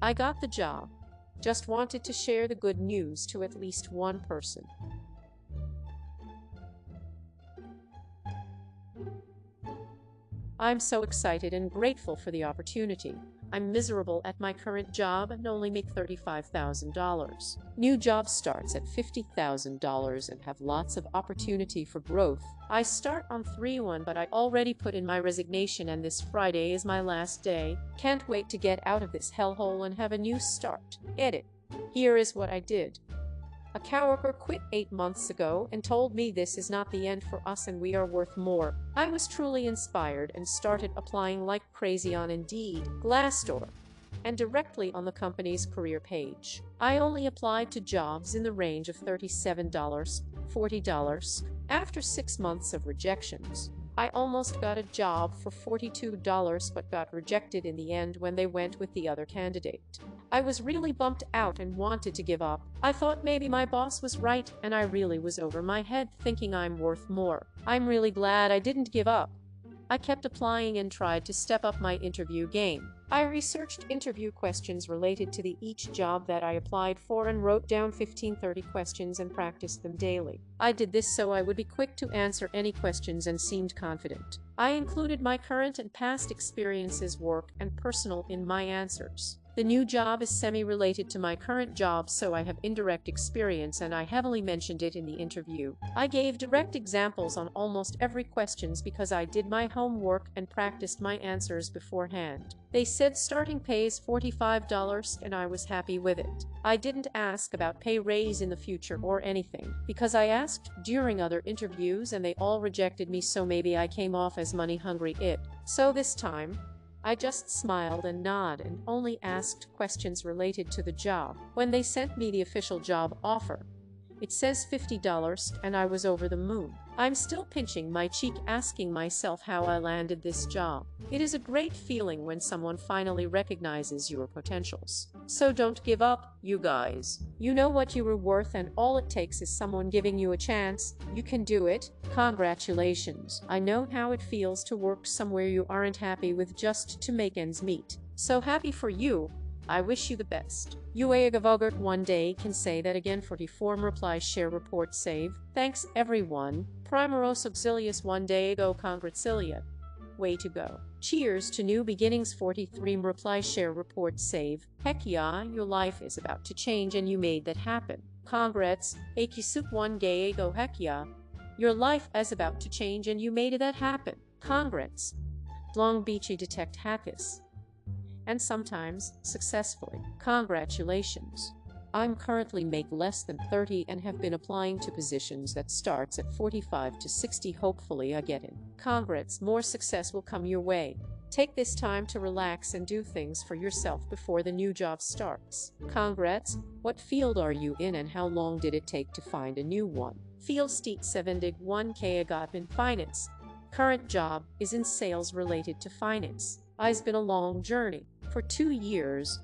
I got the job. Just wanted to share the good news to at least one person. I'm so excited and grateful for the opportunity. I'm miserable at my current job and only make $35,000. New job starts at $50,000 and have lots of opportunity for growth. I start on 3/1, but I already put in my resignation and this Friday is my last day. Can't wait to get out of this hellhole and have a new start. Edit. Here is what I did. A coworker quit 8 months ago and told me this is not the end for us and we are worth more. I was truly inspired and started applying like crazy on Indeed, Glassdoor, and directly on the company's career page. I only applied to jobs in the range of $37, $40. After 6 months of rejections, I almost got a job for $42 but got rejected in the end when they went with the other candidate. I was really bummed out and wanted to give up. I thought maybe my boss was right and I really was over my head thinking I'm worth more. I'm really glad I didn't give up. I kept applying and tried to step up my interview game. I researched interview questions related to each job that I applied for and wrote down 15-30 questions and practiced them daily. I did this so I would be quick to answer any questions and seemed confident. I included my current and past experiences, work and personal, in my answers. The new job is semi-related to my current job, so I have indirect experience and I heavily mentioned it in the interview. I gave direct examples on almost every questions because I did my homework and practiced my answers beforehand. They said starting pay is $45 and I was happy with it. I didn't ask about pay raise in the future or anything because I asked during other interviews and they all rejected me, so maybe I came off as money hungry. So this time, I just smiled and nodded and only asked questions related to the job. When they sent me the official job offer, it says $50 and I was over the moon. I'm still pinching my cheek asking myself how I landed this job. It is a great feeling when someone finally recognizes your potentials. So don't give up, you guys. You know what you are worth and all it takes is someone giving you a chance. You can do it. Congratulations. I know how it feels to work somewhere you aren't happy with just to make ends meet. So happy for you. I wish you the best. Uagavogert one day can say that again. 44 reply share report save. Thanks everyone. Primeros auxilius one day ago congratulia. Way to go. Cheers to new beginnings. 43 reply share report save. Heck yeah, your life is about to change and you made that happen. Congrats. Akisup one day ago. Heck yeah. Your life is about to change and you made that happen. Congrats. Long Beachy detect hackers. And sometimes successfully. Congratulations. I'm currently make less than 30 and have been applying to positions that starts at 45 to 60. Hopefully I get in. Congrats, more success will come your way. Take this time to relax and do things for yourself before the new job starts. Congrats, what field are you in and how long did it take to find a new one? Field Steet 71K I got in finance. Current job is in sales related to finance. It's been a long journey. For 2 years,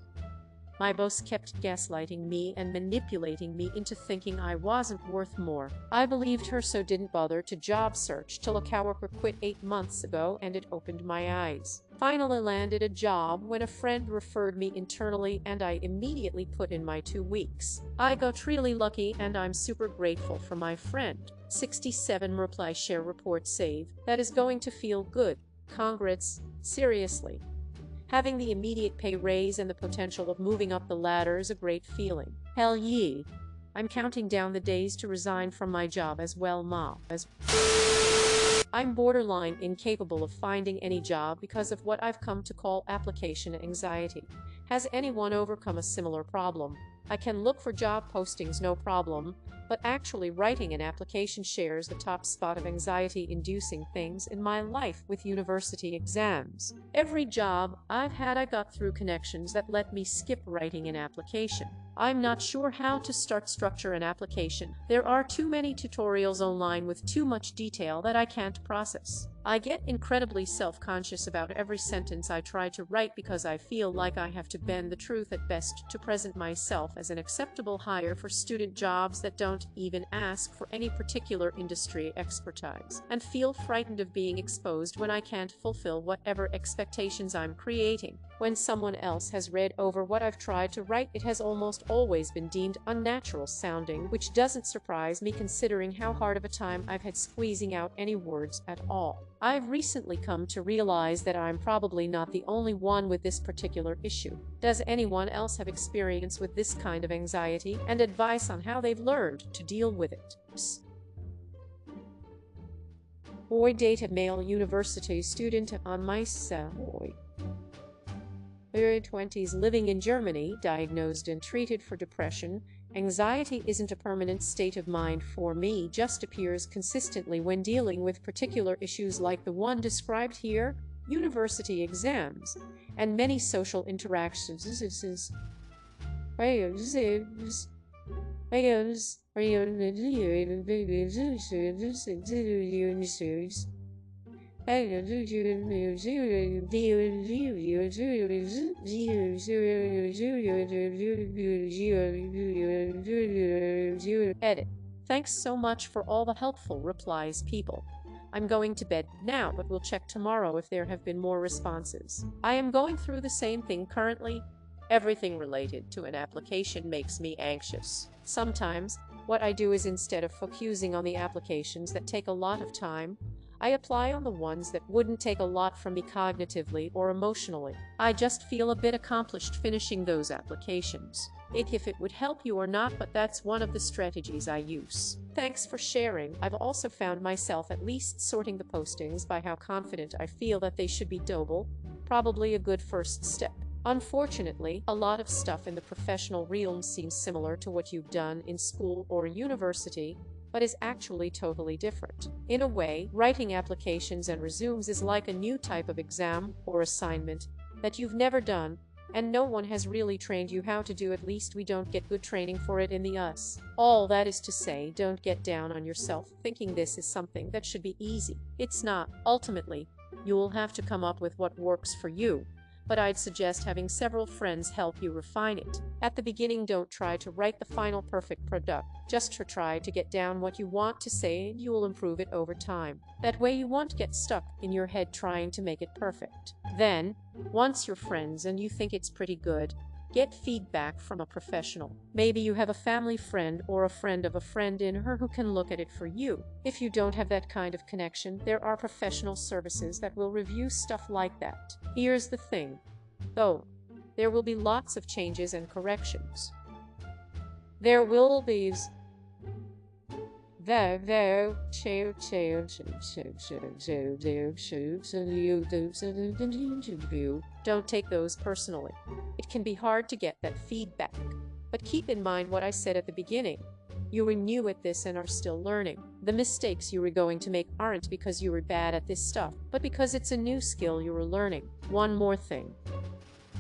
my boss kept gaslighting me and manipulating me into thinking I wasn't worth more. I believed her, so didn't bother to job search till a coworker quit 8 months ago and it opened my eyes. Finally landed a job when a friend referred me internally and I immediately put in my 2 weeks. I got really lucky and I'm super grateful for my friend. 67 reply share report save. That is going to feel good. Congrats. Seriously. Having the immediate pay raise and the potential of moving up the ladder is a great feeling. Hell yeah. I'm counting down the days to resign from my job as well, Ma. I'm borderline incapable of finding any job because of what I've come to call application anxiety. Has anyone overcome a similar problem? I can look for job postings no problem, but actually writing an application shares the top spot of anxiety-inducing things in my life with university exams. Every job I've had I got through connections that let me skip writing an application. I'm not sure how to structure an application. There are too many tutorials online with too much detail that I can't process. I get incredibly self-conscious about every sentence I try to write because I feel like I have to bend the truth at best to present myself as an acceptable hire for student jobs that don't even ask for any particular industry expertise, and feel frightened of being exposed when I can't fulfill whatever expectations I'm creating. When someone else has read over what I've tried to write, it has almost always been deemed unnatural sounding, which doesn't surprise me considering how hard of a time I've had squeezing out any words at all. I've recently come to realize that I'm probably not the only one with this particular issue. Does anyone else have experience with this kind of anxiety, and advice on how they've learned to deal with it? Boy data male university student on my boy. Early 20s living in Germany, diagnosed and treated for depression. Anxiety isn't a permanent state of mind for me, just appears consistently when dealing with particular issues like the one described here, university exams, and many social interactions. Edit. Thanks so much for all the helpful replies, people. I'm going to bed now, but we'll check tomorrow if there have been more responses. I am going through the same thing currently. Everything related to an application makes me anxious. Sometimes, what I do is instead of focusing on the applications that take a lot of time, I apply on the ones that wouldn't take a lot from me cognitively or emotionally. I just feel a bit accomplished finishing those applications. If it would help you or not, but that's one of the strategies I use. Thanks for sharing. I've also found myself at least sorting the postings by how confident I feel that they should be doable, probably a good first step. Unfortunately, a lot of stuff in the professional realm seems similar to what you've done in school or university, but is actually totally different. In a way, writing applications and resumes is like a new type of exam or assignment that you've never done, and no one has really trained you how to do. At least we don't get good training for it in the US. All that is to say, don't get down on yourself thinking this is something that should be easy. It's not. Ultimately, you'll have to come up with what works for you, but I'd suggest having several friends help you refine it. At the beginning, don't try to write the final perfect product. Just try to get down what you want to say, and you will improve it over time. That way you won't get stuck in your head trying to make it perfect. Then, once you're friends and you think it's pretty good, get feedback from a professional. Maybe you have a family friend or a friend of a friend in her who can look at it for you. If you don't have that kind of connection, there are professional services that will review stuff like that. Here's the thing, though. There will be lots of changes and corrections. There will be Don't take those personally. It can be hard to get that feedback. But keep in mind what I said at the beginning. You were new at this and are still learning. The mistakes you were going to make aren't because you were bad at this stuff, but because it's a new skill you were learning. One more thing.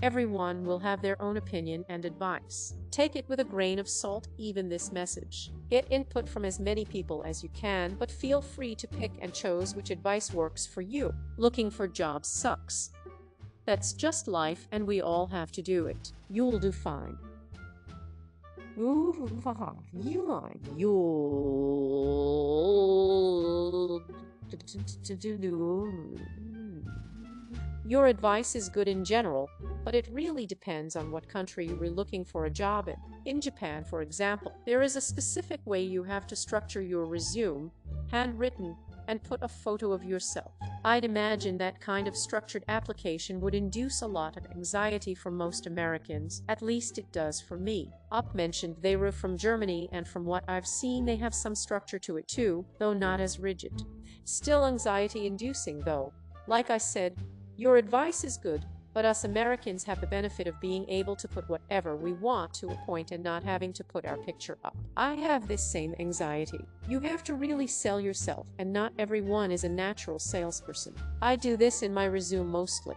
Everyone will have their own opinion and advice. Take it with a grain of salt, even this message. Get input from as many people as you can, but feel free to pick and choose which advice works for you. Looking for jobs sucks. That's just life, and we all have to do it. You'll do fine. Your advice is good in general, but it really depends on what country you were looking for a job in. In Japan, for example, there is a specific way you have to structure your resume, handwritten, and put a photo of yourself. I'd imagine that kind of structured application would induce a lot of anxiety for most Americans. At least it does for me. Up mentioned they were from Germany, and from what I've seen they have some structure to it too, though not as rigid. Still anxiety-inducing though. Like I said, your advice is good, but us Americans have the benefit of being able to put whatever we want to a point and not having to put our picture up. I have this same anxiety. You have to really sell yourself, and not everyone is a natural salesperson. I do this in my resume mostly.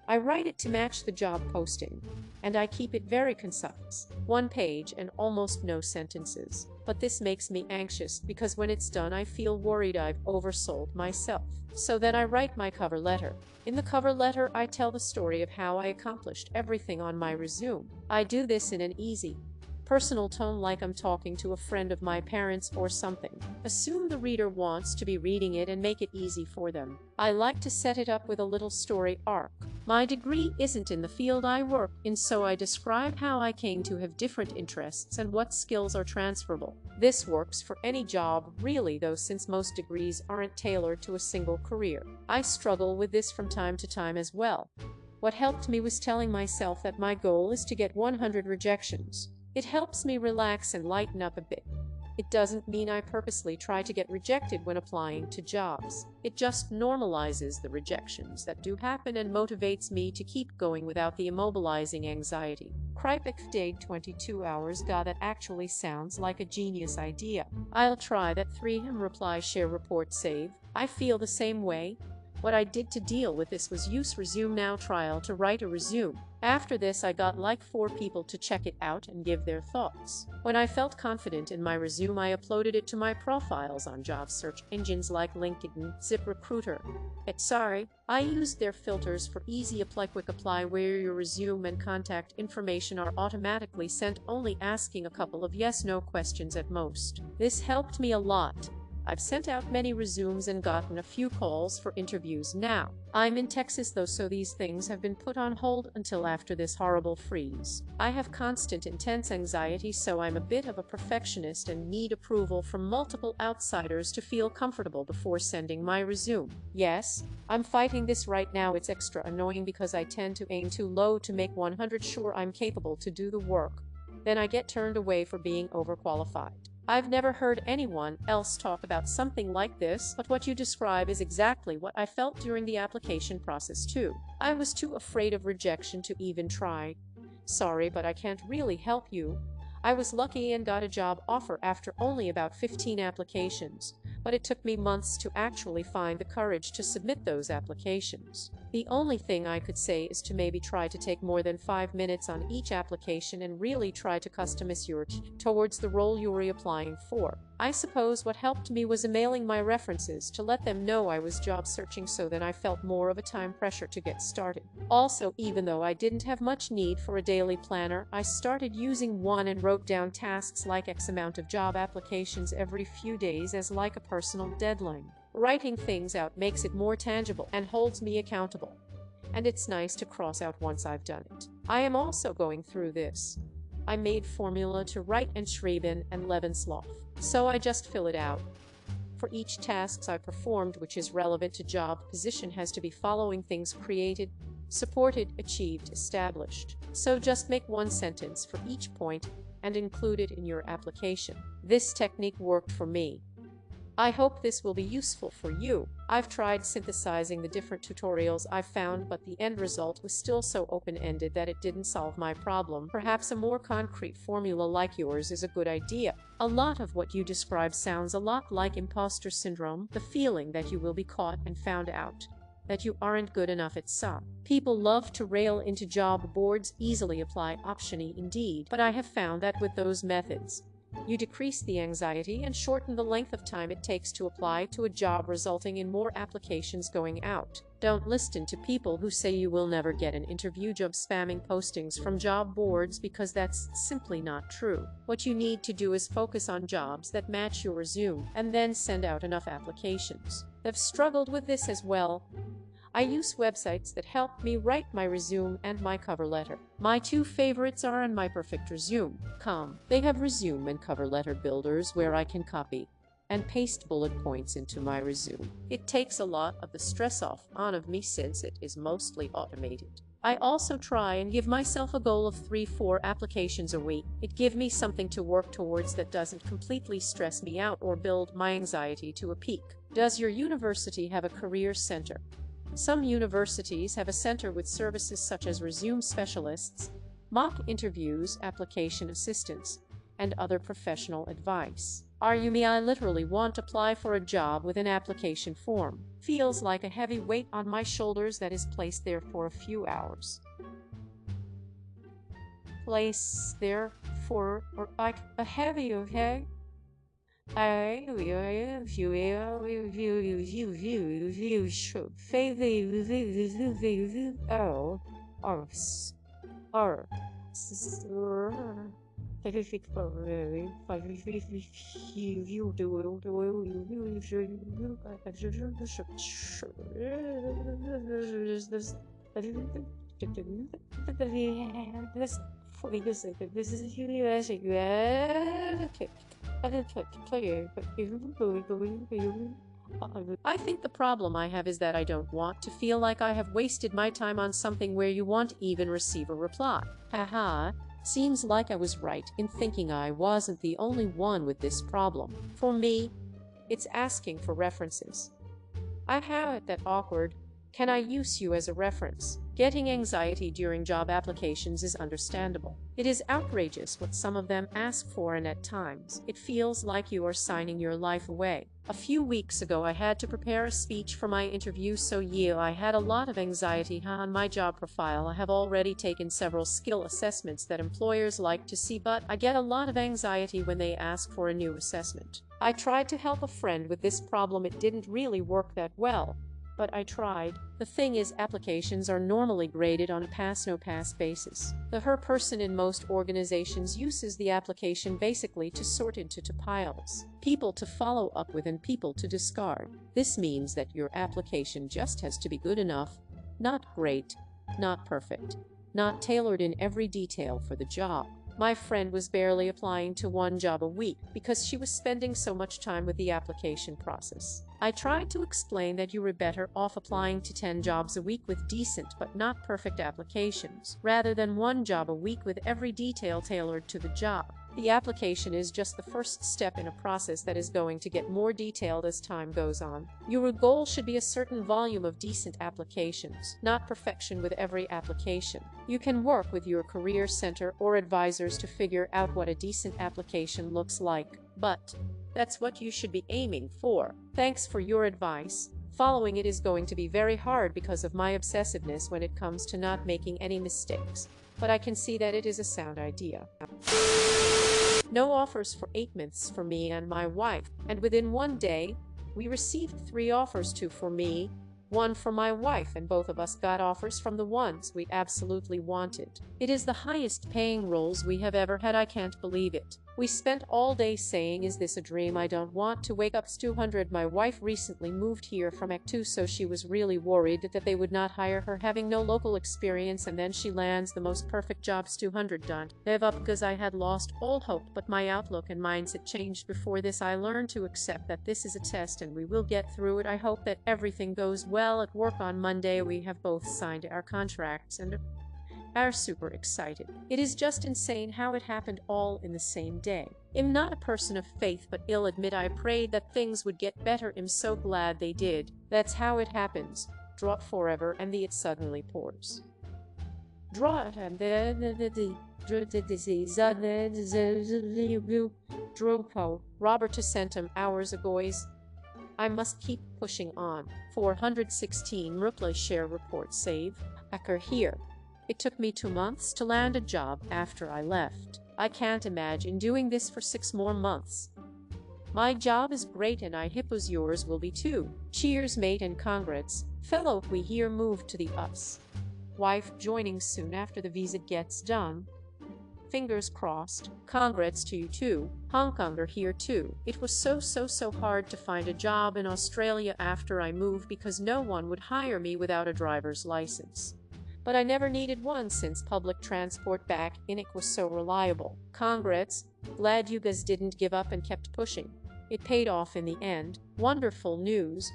I write it to match the job posting, and I keep it very concise, one page and almost no sentences. But this makes me anxious because when it's done I feel worried I've oversold myself. So then I write my cover letter. In the cover letter I tell the story of how I accomplished everything on my resume. I do this in an easy, personal tone like I'm talking to a friend of my parents or something. Assume the reader wants to be reading it and make it easy for them. I like to set it up with a little story arc. My degree isn't in the field I work in, so I describe how I came to have different interests and what skills are transferable. This works for any job, really, though, since most degrees aren't tailored to a single career. I struggle with this from time to time as well. What helped me was telling myself that my goal is to get 100 rejections. It helps me relax and lighten up a bit. It doesn't mean I purposely try to get rejected when applying to jobs. It just normalizes the rejections that do happen and motivates me to keep going without the immobilizing anxiety. Kripik date 22 hours. God, that actually sounds like a genius idea. I'll try that. 3 reply, share, report, save. I feel the same way. What I did to deal with this was use Resume Now trial to write a resume. After this, I got like 4 people to check it out and give their thoughts. When I felt confident in my resume, I uploaded it to my profiles on job search engines like LinkedIn, ZipRecruiter, etc. I used their filters for easy apply, quick apply, where your resume and contact information are automatically sent, only asking a couple of yes/no questions at most. This helped me a lot. I've sent out many resumes and gotten a few calls for interviews now. I'm in Texas though, so these things have been put on hold until after this horrible freeze. I have constant intense anxiety, so I'm a bit of a perfectionist and need approval from multiple outsiders to feel comfortable before sending my resume. Yes, I'm fighting this right now. It's extra annoying because I tend to aim too low to make 100 sure I'm capable to do the work. Then I get turned away for being overqualified. I've never heard anyone else talk about something like this, but what you describe is exactly what I felt during the application process too. I was too afraid of rejection to even try. Sorry, but I can't really help you. I was lucky and got a job offer after only about 15 applications, but it took me months to actually find the courage to submit those applications. The only thing I could say is to maybe try to take more than 5 minutes on each application and really try to customize your towards the role you're reapplying for. I suppose what helped me was emailing my references to let them know I was job searching, so then I felt more of a time pressure to get started. Also, even though I didn't have much need for a daily planner, I started using one and wrote down tasks like X amount of job applications every few days as like a personal deadline. Writing things out makes it more tangible and holds me accountable. And it's nice to cross out once I've done it. I am also going through this. I made formula to write and Schreiben and Lebenslauf, so I just fill it out. For each tasks I performed which is relevant to job position has to be following things: created, supported, achieved, established. So just make one sentence for each point and include it in your application. This technique worked for me. I hope this will be useful for you. I've tried synthesizing the different tutorials I found, but the end result was still so open-ended that it didn't solve my problem. Perhaps a more concrete formula like yours is a good idea. A lot of what you describe sounds a lot like imposter syndrome, the feeling that you will be caught and found out, that you aren't good enough at some. People love to rail into job boards, easily apply optiony indeed, but I have found that with those methods, you decrease the anxiety and shorten the length of time it takes to apply to a job, resulting in more applications going out. Don't listen to people who say you will never get an interview job spamming postings from job boards, because that's simply not true. What you need to do is focus on jobs that match your resume and then send out enough applications. I've struggled with this as well. I use websites that help me write my resume and my cover letter. My 2 favorites are on myperfectresume.com. They have resume and cover letter builders where I can copy and paste bullet points into my resume. It takes a lot of the stress off of me since it is mostly automated. I also try and give myself a goal of 3-4 applications a week. It gives me something to work towards that doesn't completely stress me out or build my anxiety to a peak. Does your university have a career center? Some universities have a center with services such as resume specialists, mock interviews, application assistance, and other professional advice. Are you me? I literally want to apply for a job with an application form. Feels like a heavy weight on my shoulders that is placed there for a few hours. Place there for or like a heavy okay? I think the problem I have is that I don't want to feel like I have wasted my time on something where you won't even receive a reply. Haha, seems like I was right in thinking I wasn't the only one with this problem. For me, it's asking for references. I have it that awkward. Can I use you as a reference? Getting anxiety during job applications is understandable. It is outrageous what some of them ask for, and at times, it feels like you are signing your life away. A few weeks ago, I had to prepare a speech for my interview, so yeah, I had a lot of anxiety on my job profile. I have already taken several skill assessments that employers like to see, but I get a lot of anxiety when they ask for a new assessment. I tried to help a friend with this problem. It didn't really work that well, but I tried. The thing is, applications are normally graded on a pass-no-pass basis. The person in most organizations uses the application basically to sort into two piles: people to follow up with and people to discard. This means that your application just has to be good enough, not great, not perfect, not tailored in every detail for the job. My friend was barely applying to one job a week because she was spending so much time with the application process. I tried to explain that you were better off applying to 10 jobs a week with decent but not perfect applications, rather than one job a week with every detail tailored to the job. The application is just the first step in a process that is going to get more detailed as time goes on. Your goal should be a certain volume of decent applications, not perfection with every application. You can work with your career center or advisors to figure out what a decent application looks like, but that's what you should be aiming for. Thanks for your advice. Following it is going to be very hard because of my obsessiveness when it comes to not making any mistakes, but I can see that it is a sound idea. No offers for 8 months for me and my wife, and within one day, we received 3 offers, 2 for me, 1 for my wife, and both of us got offers from the ones we absolutely wanted. It is the highest paying roles we have ever had. I can't believe it. We spent all day saying, is this a dream? I don't want to wake up. 200. My wife recently moved here from Act 2, so she was really worried that they would not hire her, having no local experience, and then she lands the most perfect jobs. 200. Don't give up because I had lost all hope, but my outlook and mindset changed before this. I learned to accept that this is a test and we will get through it. I hope that everything goes well at work. On Monday, we have both signed our contracts and are super excited. It is just insane how it happened all in the same day. I'm not a person of faith, but I'll admit I prayed that things would get better. I'm so glad they did. That's how it happens. Draw it forever and it suddenly pours. Draw it and then Robert sent him hours ago. I must keep pushing on. 416 Reply share report save. Hacker here. It took me 2 months to land a job after I left. I can't imagine doing this for 6 more months. My job is great and I hippos yours will be too. Cheers mate and congrats, fellow. We here moved to the US. Wife joining soon after the visa gets done. Fingers crossed. Congrats to you too. Hong Konger here too. It was so hard to find a job in Australia after I moved because no one would hire me without a driver's license. But I never needed one since public transport back in it was so reliable. Congrats. Glad you guys didn't give up and kept pushing. It paid off in the end. Wonderful news.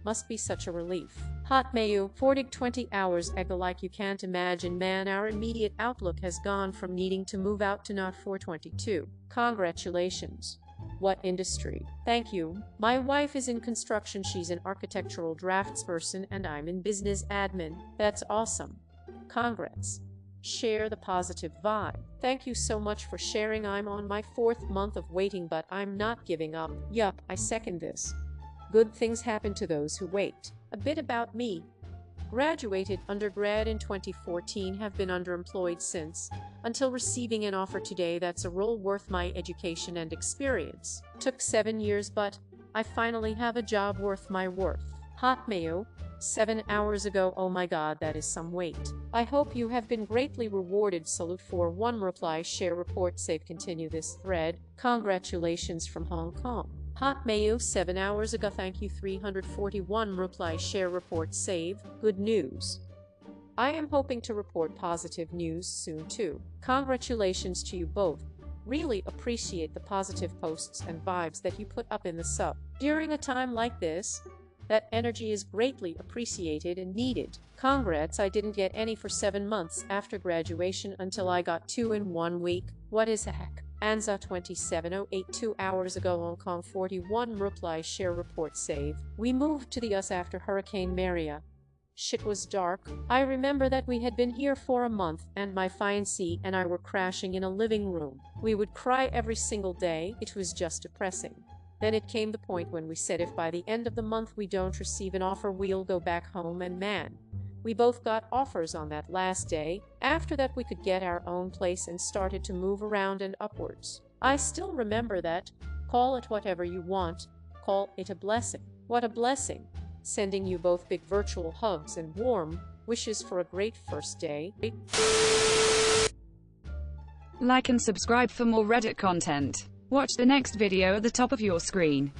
Must be such a relief. Hot Mayu, 20 hours ago, like you can't imagine, man. Our immediate outlook has gone from needing to move out to not 422. Congratulations. What industry? Thank you. My wife is in construction. She's an architectural draftsperson and I'm in business admin. That's awesome. Congrats. Share the positive vibe. Thank you so much for sharing. I'm on my 4th month of waiting, but I'm not giving up. Yup, I second this. Good things happen to those who wait. A bit about me. Graduated undergrad in 2014, have been underemployed since, until receiving an offer today that's a role worth my education and experience. Took 7 years, but I finally have a job worth my worth. Hot mayo. 7 hours ago. Oh my god, that is some weight. I hope you have been greatly rewarded. Salute for 1 reply, share, report, save, continue this thread. Congratulations from Hong Kong. Hot mayo. 7 hours ago. Thank you. 341 reply, share, report, save. Good news. I am hoping to report positive news soon too. Congratulations to you both. Really appreciate the positive posts and vibes that you put up in the sub. During a time like this, that energy is greatly appreciated and needed. Congrats, I didn't get any for 7 months after graduation until I got 2 in 1 week. What is the heck? Anza 27082 2 hours ago. Hong Kong 41 reply, share, report, save. We moved to the US after Hurricane Maria. Shit was dark. I remember that we had been here for a month and my fiancé and I were crashing in a living room. We would cry every single day. It was just depressing. Then it came the point when we said if by the end of the month we don't receive an offer, we'll go back home, and man, we both got offers on that last day. After that we could get our own place and started to move around and upwards. I still remember that. Call it whatever you want. Call it a blessing. What a blessing. Sending you both big virtual hugs and warm wishes for a great first day. Like and subscribe for more Reddit content. Watch the next video at the top of your screen.